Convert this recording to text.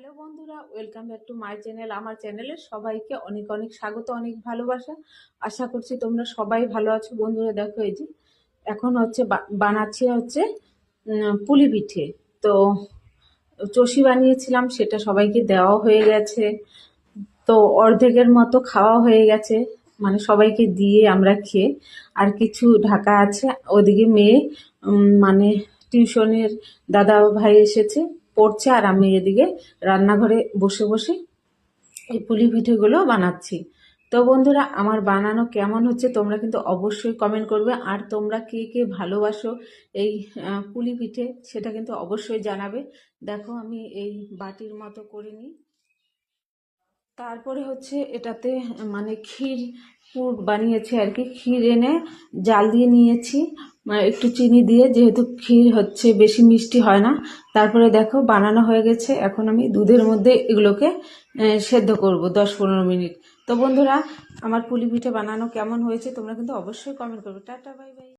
Hello বন্ধুরা, welcome back to my channel. আমার চ্যানেলে সবাইকে অনেক অনেক স্বাগত, অনেক ভালোবাসা। আশা করছি তোমরা সবাই ভালো আছো। বন্ধুরা দেখো, এই যে এখন বানাচ্ছি পুলি পিঠে। তো চষি বানিয়েছিলাম, সেটা সবাইকে দেওয়া হয়ে গেছে। তো অর্ধেকের মতো খাওয়া হয়ে গেছে, মানে সবাইকে দিয়ে আমরা খেয়ে আর কিছু ঢাকা আছে। ওদিকে মেয়ে মানে টিউশনের দাদা ভাই এসেছে, পড়ছে, আর আমি এদিকে রান্নাঘরে বসে বসে এই পুলি পিঠেগুলো বানাচ্ছি। তো বন্ধুরা, আমার বানানো কেমন হচ্ছে তোমরা কিন্তু অবশ্যই কমেন্ট করবে। আর তোমরা কে কে ভালোবাসো এই পুলি পিঠে সেটা কিন্তু অবশ্যই জানাবে। দেখো, আমি এই বাটির মতো করে নিই। তারপরে এটাতে মানে ক্ষীর পুর বানিয়েছি আর কি। ক্ষীর এনে জাল দিয়ে নিয়েছি, মানে একটু চিনি দিয়ে, যেহেতু ক্ষীর বেশি মিষ্টি হয় না। তারপরে দেখো বানানো হয়ে গেছে। এখন আমি দুধের মধ্যে এগুলোকে সেদ্ধ করব 10-15 মিনিট। তো বন্ধুরা, আমার পুলি পিঠে বানানো কেমন হয়েছে তোমরা কিন্তু অবশ্যই কমেন্ট করবে। Tata, bye bye.